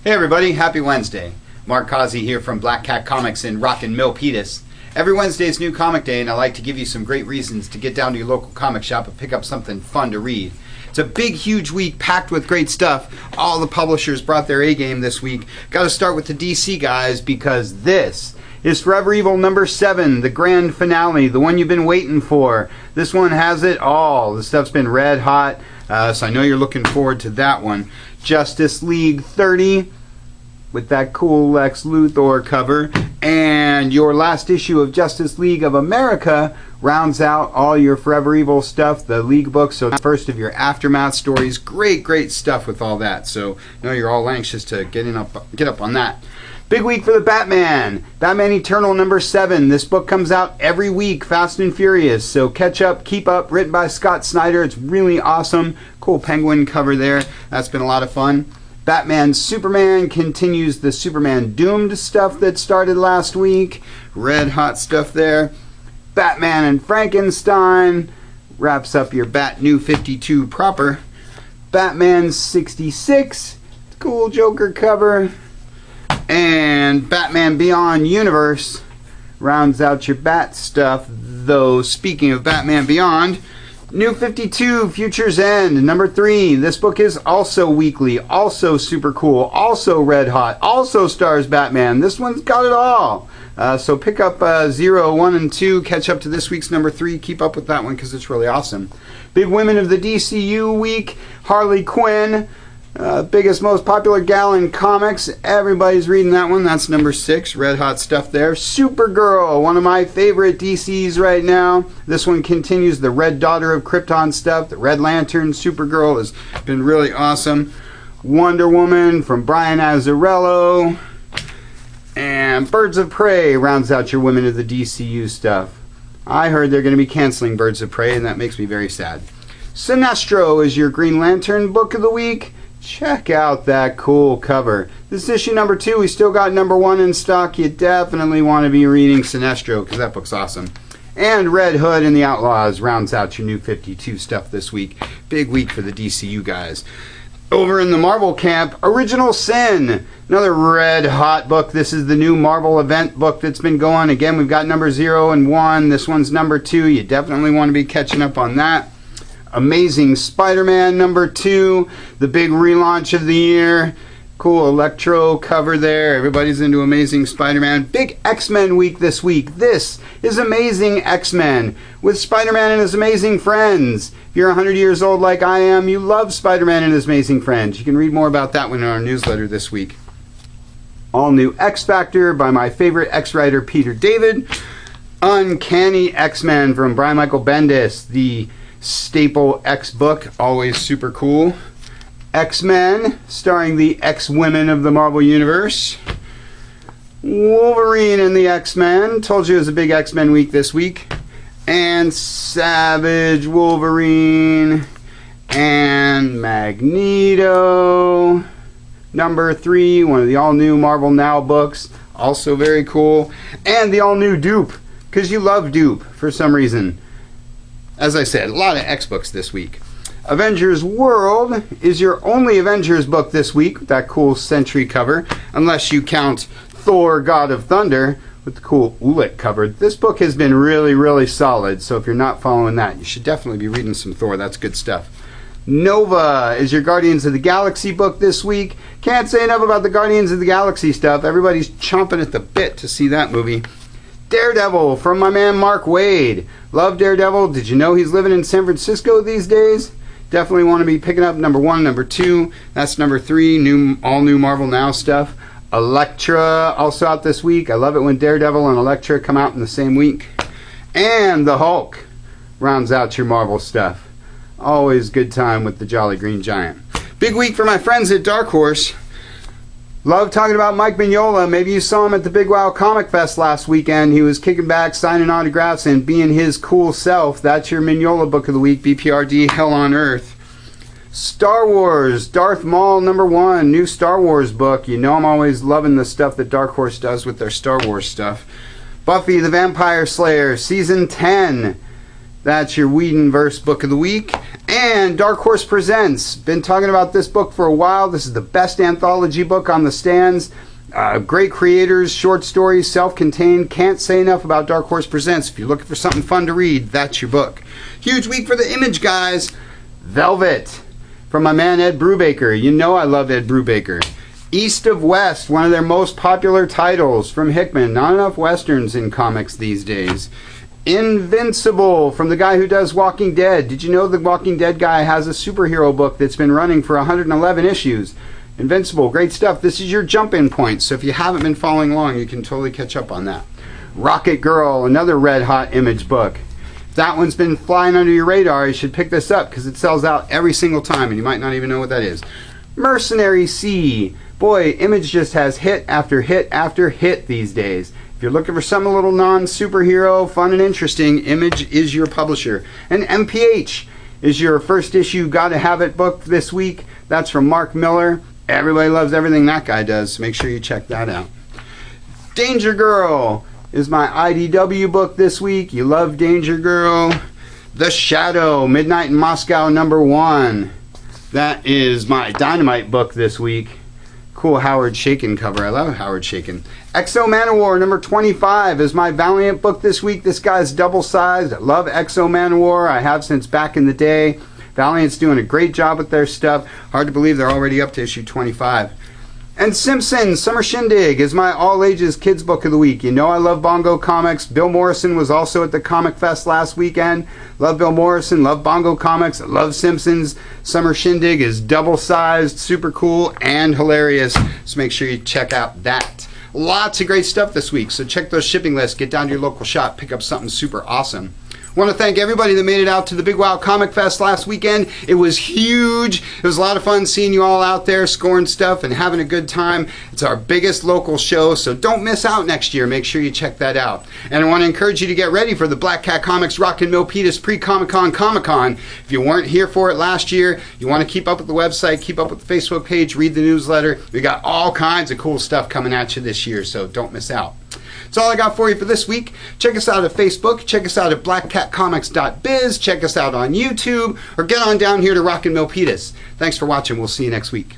Hey everybody, happy Wednesday. Mark Causey here from Black Cat Comics in Rockin' Milpitas. Every Wednesday is New Comic Day, and I like to give you some great reasons to get down to your local comic shop and pick up something fun to read. It's a big, huge week packed with great stuff. All the publishers brought their A-game this week. Got to start with the DC guys because this is Forever Evil number 7, the grand finale, the one you've been waiting for. This one has it all. The stuff's been red hot, so I know you're looking forward to that one. Justice League 30 with that cool Lex Luthor cover, and your last issue of Justice League of America rounds out all your Forever Evil stuff, the League books, so the first of your Aftermath stories. Great stuff with all that, so I know you're all anxious to get up on that. Big week for the Batman. Batman Eternal number 7. This book comes out every week, fast and furious. So catch up, keep up, written by Scott Snyder. It's really awesome. Cool penguin cover there. That's been a lot of fun. Batman Superman continues the Superman Doomed stuff that started last week. Red hot stuff there. Batman and Frankenstein wraps up your Bat New 52 proper. Batman 66. Cool Joker cover. And Batman Beyond Universe rounds out your Bat stuff. Though, speaking of Batman Beyond, New 52, Future's End, number 3. This book is also weekly, also super cool, also red hot, also stars Batman. This one's got it all. So pick up 0, 1, and 2, catch up to this week's number 3. Keep up with that one because it's really awesome. Big Women of the DCU week, Harley Quinn. Biggest, most popular gal in comics. Everybody's reading that one. That's number 6. Red hot stuff there. Supergirl, one of my favorite DCs right now. This one continues the Red Daughter of Krypton stuff. The Red Lantern Supergirl has been really awesome. Wonder Woman from Brian Azzarello. And Birds of Prey rounds out your Women of the DCU stuff. I heard they're going to be canceling Birds of Prey, and that makes me very sad. Sinestro is your Green Lantern book of the week. Check out that cool cover. This is issue number 2. We still got number 1 in stock. You definitely want to be reading Sinestro because that book's awesome. And Red Hood and the Outlaws rounds out your New 52 stuff this week. Big week for the DCU guys. Over in the Marvel camp, Original Sin. Another red hot book. This is the new Marvel event book that's been going. Again, we've got number 0 and 1. This one's number 2. You definitely want to be catching up on that. Amazing Spider-Man number 2, the big relaunch of the year. Cool Electro cover there. Everybody's into Amazing Spider-Man. Big X-Men week this week. This is Amazing X-Men with Spider-Man and his amazing friends. If you're 100 years old like I am, you love Spider-Man and his amazing friends. You can read more about that one in our newsletter this week. All new X-Factor by my favorite X-writer Peter David. Uncanny X-Men from Brian Michael Bendis, the staple X book, always super cool. X-Men, starring the X-Women of the Marvel Universe. Wolverine and the X-Men, told you it was a big X-Men week this week. And Savage Wolverine and Magneto. Number 3, one of the all-new Marvel Now books, also very cool. And the all-new Dupe, because you love Dupe for some reason. As I said, a lot of X books this week. Avengers World is your only Avengers book this week with that cool Sentry cover, unless you count Thor, God of Thunder, with the cool Ulik cover. This book has been really solid, so if you're not following that, you should definitely be reading some Thor. That's good stuff. Nova is your Guardians of the Galaxy book this week. Can't say enough about the Guardians of the Galaxy stuff. Everybody's chomping at the bit to see that movie. Daredevil from my man Mark Waid. Love Daredevil. Did you know he's living in San Francisco these days? Definitely want to be picking up number 1, number 2. That's number 3, all new Marvel Now stuff. Elektra also out this week. I love it when Daredevil and Elektra come out in the same week. And the Hulk rounds out your Marvel stuff. Always good time with the Jolly Green Giant. Big week for my friends at Dark Horse. Love talking about Mike Mignola. Maybe you saw him at the Big Wow Comic Fest last weekend. He was kicking back, signing autographs, and being his cool self. That's your Mignola book of the week, BPRD, Hell on Earth. Star Wars, Darth Maul number 1, new Star Wars book. You know I'm always loving the stuff that Dark Horse does with their Star Wars stuff. Buffy the Vampire Slayer, Season 10. That's your Whedonverse book of the week. And Dark Horse Presents. Been talking about this book for a while. This is the best anthology book on the stands. Great creators, short stories, self-contained. Can't say enough about Dark Horse Presents. If you're looking for something fun to read, that's your book. Huge week for the Image guys. Velvet, from my man Ed Brubaker. You know I love Ed Brubaker. East of West, one of their most popular titles from Hickman. Not enough westerns in comics these days. Invincible, from the guy who does Walking Dead. Did you know the Walking Dead guy has a superhero book that's been running for 111 issues? Invincible, great stuff. This is your jump-in point, so if you haven't been following along, you can totally catch up on that. Rocket Girl, another red-hot Image book. If that one's been flying under your radar, you should pick this up because it sells out every single time, and you might not even know what that is. Mercenary Sea. Boy, Image just has hit after hit after hit these days. If you're looking for something a little non-superhero, fun and interesting, Image is your publisher. And MPH is your first issue Gotta Have It book this week. That's from Mark Miller. Everybody loves everything that guy does, so make sure you check that out. Danger Girl is my IDW book this week. You love Danger Girl. The Shadow, Midnight in Moscow #1. That is my Dynamite book this week. Cool Howard Chaykin cover. I love Howard Chaykin. Exo Manowar #25 is my Valiant book this week. This guy's double-sized. I love Exo Manowar. I have since back in the day. Valiant's doing a great job with their stuff. Hard to believe they're already up to issue 25. And Simpsons Summer Shindig is my all-ages kids book of the week. You know I love Bongo Comics. Bill Morrison was also at the Comic Fest last weekend. Love Bill Morrison, love Bongo Comics, love Simpsons. Summer Shindig is double-sized, super cool, and hilarious. So make sure you check out that. Lots of great stuff this week, so check those shipping lists. Get down to your local shop, pick up something super awesome. I want to thank everybody that made it out to the Big Wow Comic Fest last weekend. It was huge. It was a lot of fun seeing you all out there scoring stuff and having a good time. It's our biggest local show, so don't miss out next year. Make sure you check that out. And I want to encourage you to get ready for the Black Cat Comics Rockin' Milpitas pre-Comic-Con Comic-Con. If you weren't here for it last year, you want to keep up with the website, keep up with the Facebook page, read the newsletter. We got all kinds of cool stuff coming at you this year, so don't miss out. That's all I got for you for this week. Check us out at Facebook. Check us out at blackcatcomics.biz. Check us out on YouTube. Or get on down here to Rockin' Milpitas. Thanks for watching. We'll see you next week.